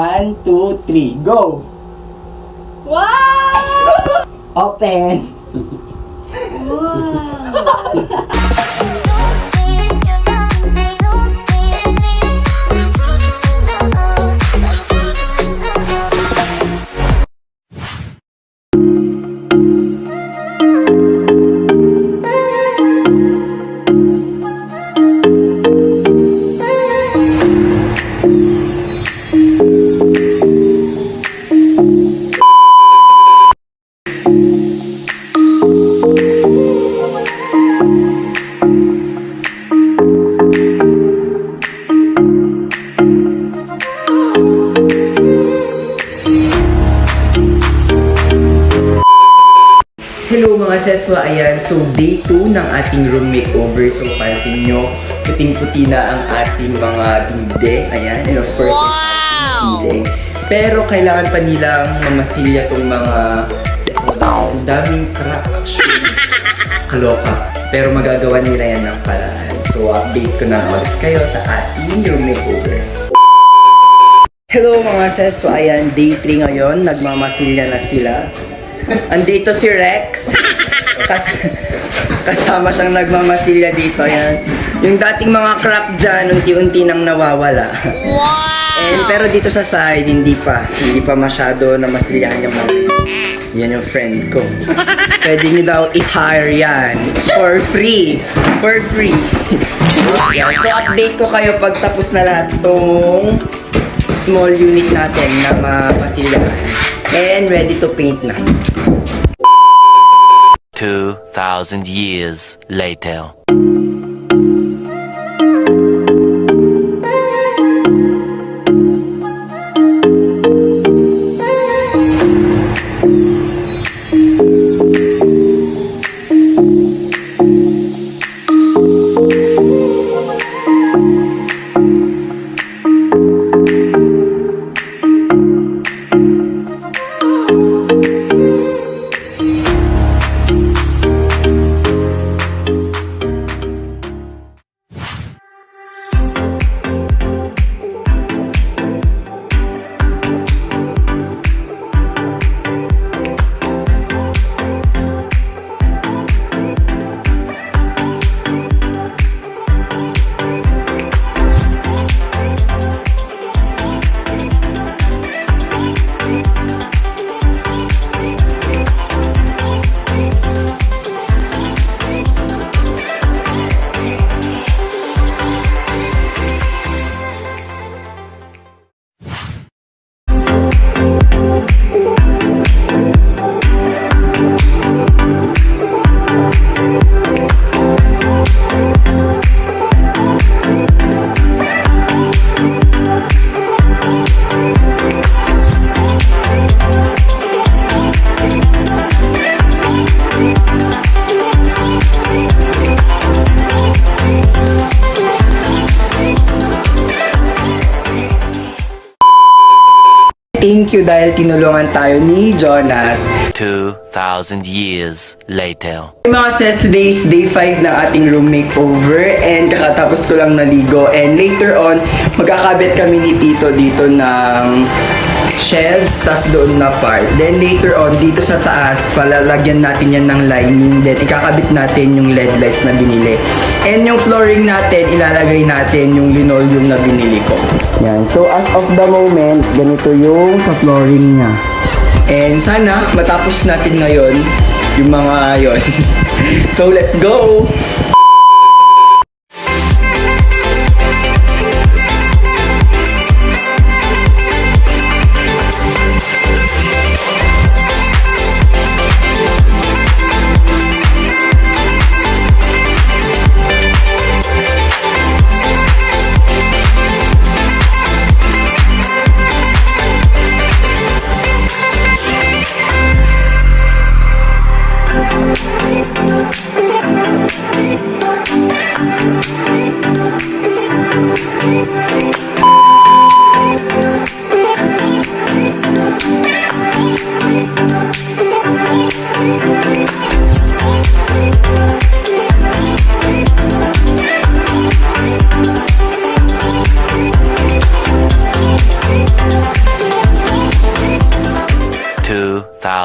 1, 2, 3, go! Wow! Open! Hello mga seswa, ayan. So day 2 ng ating room makeover. So pansin nyo, puting-puti na ang ating mga binde. Ayan, and of course, yung ating ceiling. Pero kailangan pa nilang mamasilya tong mga daming crack actually. Kaloka. Pero magagawa nila yan ng paraan. So update ko na ulit kayo sa ating room makeover. Hello mga seswa, ayan. Day 3 ngayon. Nagmamasilya na sila. Andito si Rex. Kasama siyang nagmamasilya dito. Yan. Yung dating mga crap dyan, unti-unti nang nawawala. Wow! Pero dito sa side, hindi pa masyado na masilyahan yung mga. Yan yung friend ko. Pwede nyo daw i-hire yan. For free. For free. Yan. So update ko kayo pag tapos na lahat tong small unit natin na masilyahan. And ready to paint na. 2,000 years later. Thank you dahil tinulungan tayo ni Jonas. 2,000 years later. Mga sis, today is day 5 ng ating room makeover and kakatapos ko lang naligo, and later on magkakabit kami ni Tito dito ng shelves, tas doon na part. Then later on dito sa taas palalagyan natin yan ng lining, then ikakabit natin yung LED lights na binili, and yung flooring natin ilalagay natin yung linoleum na binili ko. Yan. So as of the moment, ganito yung sa flooring niya. And sana matapos natin ngayon yung mga yon. So let's go!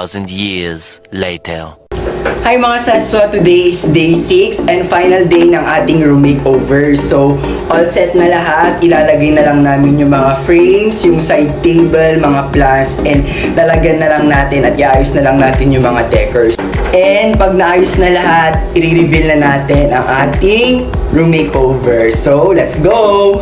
2,000 years later. Hi mga seswa, today is day 6 and final day ng ating room makeover. So, all set na lahat. Ilalagay na lang namin yung mga frames, yung side table, mga plants, and lalagyan na lang natin at iayos na lang natin yung mga decors. And pag naayos na lahat, i-reveal na natin ang ating room makeover. So, let's go!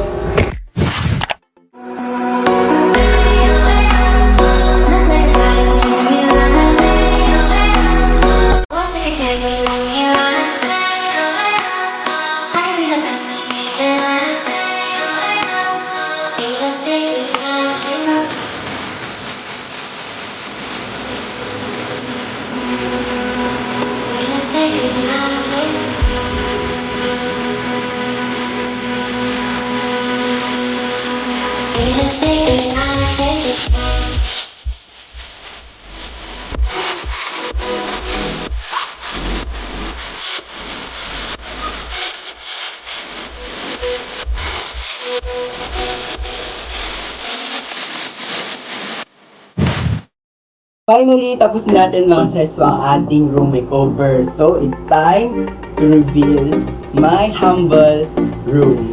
Finally, tapos na natin mga seswa ang ating room makeover. So, it's time to reveal my humble room.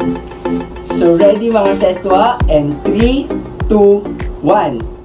So, ready mga seswa? And 3, 2, 1.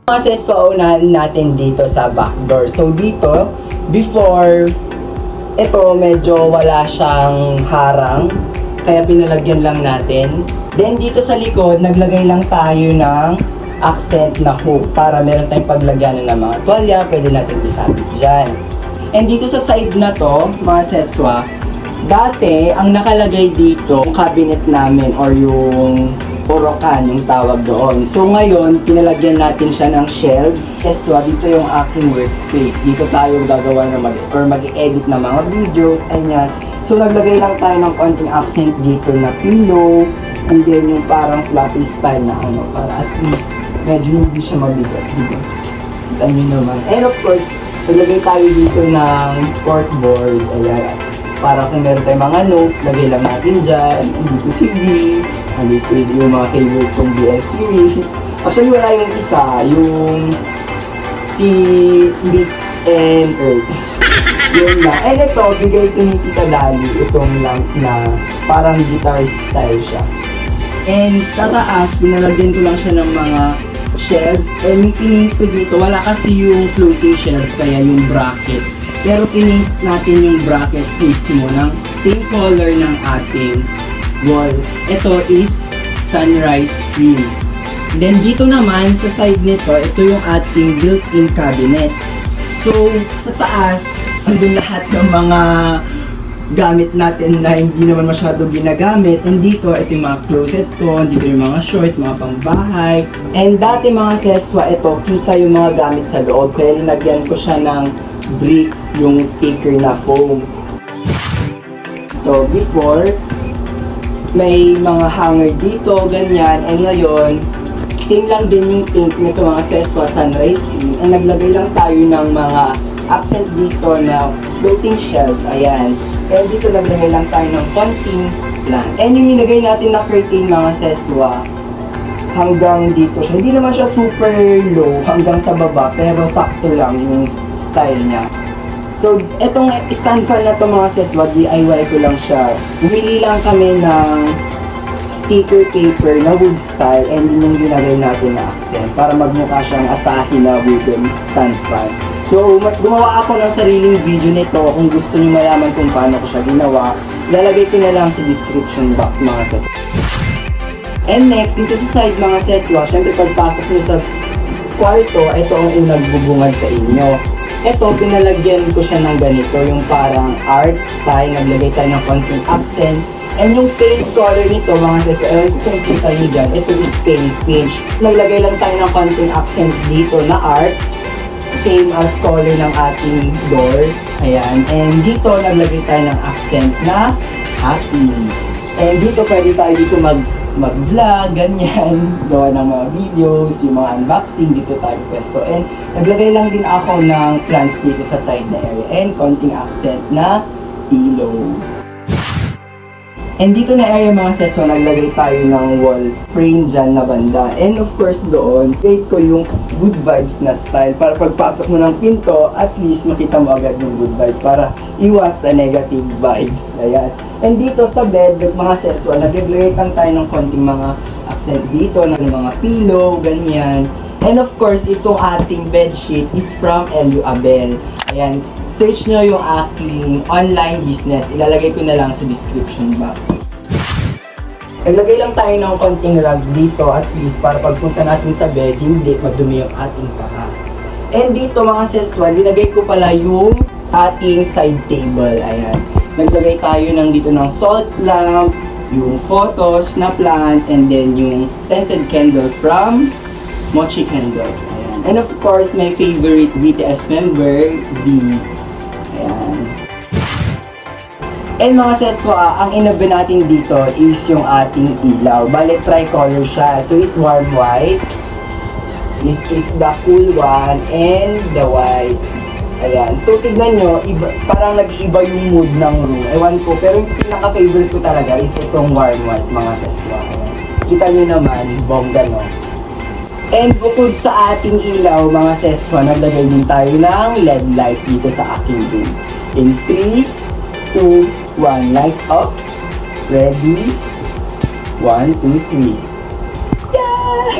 Kasi so, unahan natin dito sa back door. So dito, before, ito medyo wala siyang harang. Kaya pinalagyan lang natin. Then dito sa likod, naglagay lang tayo ng accent na hook para meron tayong paglagyan ng mga tuwalya. Pwede natin isabit dyan. And dito sa side na to, mga seswa, dati, ang nakalagay dito, yung cabinet namin or yung porokan yung tawag doon. So ngayon, pinalagyan natin siya ng shelves. Eswa, dito yung aking workspace. Dito tayo gagawa ng mag-edit ng mga videos, ayan. So naglagay lang tayo ng konting accent dito na pillow, and then yung parang floppy style na ano, para at least medyo hindi siya mabigat, diba? Kita nyo naman. And of course, naglagay tayo dito ng corkboard, ayan. Para kung meron tayong mga notes, lagay lang natin dyan. Andito si V, andito yung mga favorite kong BL series. Actually, wala yung isa, yung si Mix and Earth. Yun na. And ito, bigay ito ni Tita Dali, itong lamp na parang guitar style siya. And sa taas, pinalagyan ko lang siya ng mga shelves. And yung pinint ko dito, wala kasi yung floating shelves, kaya yung bracket. Pero pinint natin yung bracket mismo ng same color ng ating wall. Ito is sunrise green. Then dito naman sa side nito, ito yung ating built-in cabinet. So sa taas, andun lahat ng mga gamit natin na hindi naman masyado ginagamit. And dito, ito yung mga closet ko, dito yung mga shorts, mga pangbahay. And dati mga seswa, ito, kita yung mga gamit sa loob. Kaya linagyan ko siya ng bricks, yung sticker na foam. So, before, may mga hanger dito, ganyan. And ngayon, same lang din yung pink nito mga seswa, sunrise pink. And naglagay lang tayo ng mga accent dito na floating shelves, ayan. And dito naglagay lang tayo ng konting plant. And yung nilagay natin na curtain mga seswa, hanggang dito siya. Hindi naman siya super low hanggang sa baba, pero sakto lang yung style niya. So, etong stand fan na to mga seswa, DIY ko lang siya. Bumili lang kami ng sticker paper na wood style and yun yung ginagay natin na accent para magmukha siyang asahin na wooden stand fan. So, gumawa ako ng sariling video nito. Kung gusto niyo malaman kung paano ko siya ginawa, ilalagay ko na lang sa description box mga seswa. And next, dito sa side mga seswa, syempre pagpasok niyo sa kwarto, ito ang unang bubungad sa inyo. Ito, pinalagyan ko siya ng ganito, yung parang art style, naglagay tayo ng konting accent. And yung paint color nito, mga seswa, ewan ko kung kita niyo dyan, ito is paint page. Naglagay lang tayo ng konting accent dito na art, same as color ng ating door. Ayan. And dito, naglagay tayo ng accent na happy. And dito, pwede tayo dito mag-vlog, ganyan. Gawa ng mga videos, yung mga unboxing, dito tayo pwesto. And naglagay lang din ako ng plants dito sa side na area. And konting accent na pillow. And dito na area mga seswa, naglagay tayo ng wall frame dyan na banda. And of course doon, create ko yung good vibes na style para pagpasok mo ng pinto, at least makita mo agad yung good vibes para iwas sa negative vibes. Ayan. And dito sa bed, mga seswa, naglagay lang tayo ng konting mga accent dito, ng mga pillow, ganyan. And of course, itong ating bedsheet is from L.U. Abel. Ayan, search nyo yung aking online business. Ilalagay ko na lang sa description box. Naglagay lang tayo ng konting rug dito at least para pagpunta natin sa bed, hindi madumi yung ating paa. And dito mga seswa, linagay ko pala yung ating side table. Ayan. Naglagay tayo ng dito ng salt lamp, yung photos na plant, and then yung tinted candle from Mochi Candles. Ayan. And of course, my favorite BTS member, V. Ayan. And mga seswa, ang inabi natin dito is yung ating ilaw. Bale, tricolor siya. Ito is warm white. This is the cool one and the white. Ayan. So, tignan nyo, parang nag-iiba yung mood ng room. Ewan ko, pero yung pinaka-favorite ko talaga is itong warm white, mga seswa. Ayan. Kita nyo naman, bongga, no? And bukod sa ating ilaw, mga seswa, naglagay din tayo ng LED lights dito sa aking room. In 3, 2, 1, lights off. Ready? 1, 2, 3. Yay!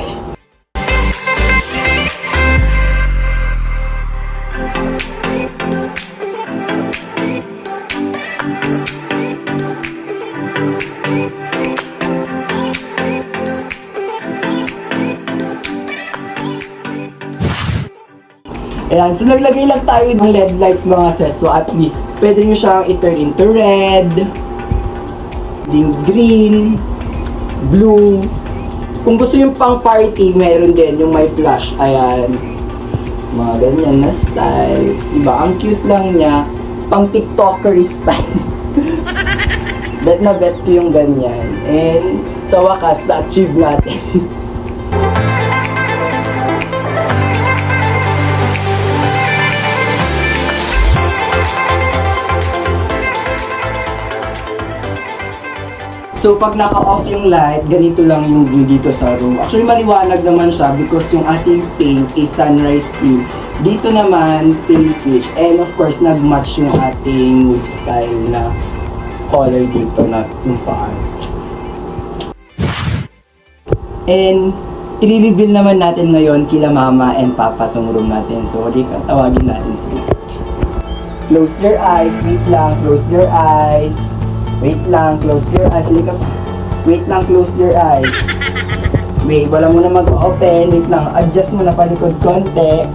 Ayan, so naglagay lang tayo ng LED lights mga ses. So at least, pwede nyo siyang i-turn into red, din green, blue. Kung gusto yung pang party, meron din yung may flash. Ayan, mga ganyan na style. Diba, ang cute lang niya. Pang TikToker style. Bet na bet ko yung ganyan. And sa wakas, na-achieve natin. So, pag naka-off yung light, ganito lang yung view dito sa room. Actually, maliwanag naman siya because yung ating paint is sunrise pink. Dito naman, pink peach. And of course, nag-match yung ating wood style na color dito na yung paan. And, i-reveal naman natin ngayon kila mama and papa tong room natin. So, tawagin natin sila. Close your eyes. Wait lang. Close your eyes. Wait lang, close your eyes. Wait lang, close your eyes. Wait, wala mo na mag-open. Wait lang, adjust mo na palikod konti.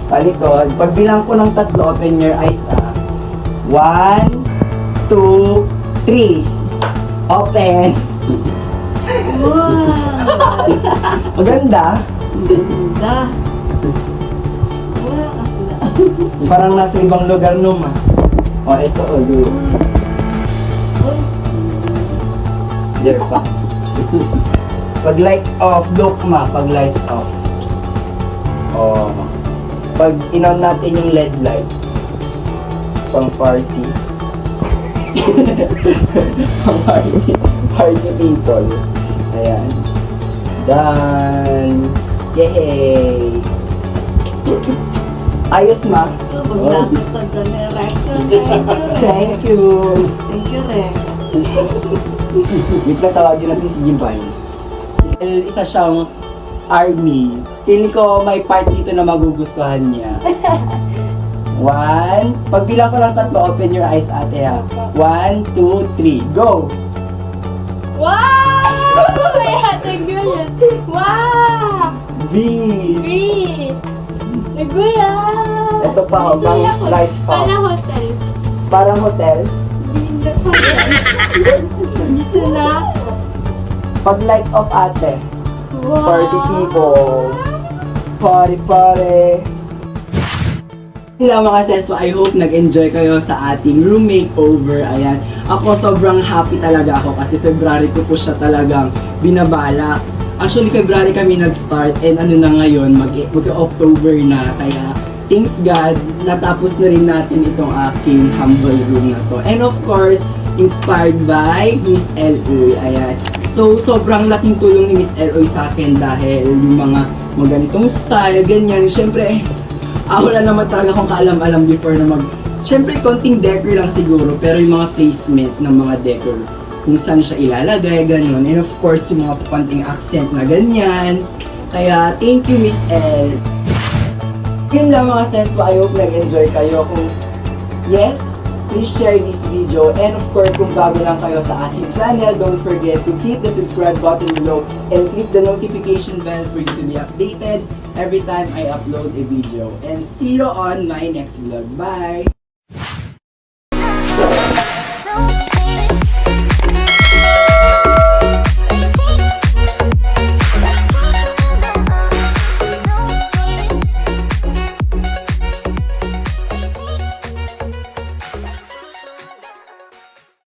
Palikod. Pagbilang ko ng 3, open your eyes 1, 2, 3. Open. Wow! Maganda. Ganda. Wala kasi na. Parang nasa ibang lugar nung O, ito do. Uy, There pa. Pag lights off, look pag lights off. Oh. Pag in-on natin yung LED lights. Pang party. Pang party. Party people. Ayan. Done. Yay! Ayos paglakad na ni Rex. Thank you. Thank you, Rex. Wait lang, tawagin natin si Giovanni. Isa siyang army. Feeling ko may part dito na magugustuhan niya. 1, pagbilang ko lang 3, open your eyes ate 1, 2, 3, go! Wow! Kaya naggulat. Wow! V! Free! Naggulat! Ito pa, bang lights off. Para hotel. Parang hotel. Hindi pa yan. Dito na ako. Pag lights off ate. Wow! Party people. Party party. Hello mga seso, I hope nag-enjoy kayo sa ating room makeover. Ayan, ako sobrang happy talaga ako kasi February ko po siya talagang binabalak. Actually, February kami nag-start and ano na ngayon, mag-October na. Kaya, thanks God, natapos na rin natin itong aking humble room na to. And of course, inspired by Miss Eloy. Ayan. So, sobrang laking tulong ni Miss Eloy sa akin dahil yung mga ganitong style, ganyan. Siyempre, wala naman talaga akong kaalam-alam before na siyempre, konting decor lang siguro, pero yung mga placement ng mga decor, kung saan siya ilalagay, ganun. And of course, yung mga konting accent na ganyan. Kaya, thank you, Miss El. Yun lang mga seso, I hope nag-enjoy kayo. Kung yes, please share this video. And of course, kung bago lang kayo sa aking channel, don't forget to hit the subscribe button below and click the notification bell for you to be updated every time I upload a video. And see you on my next vlog. Bye!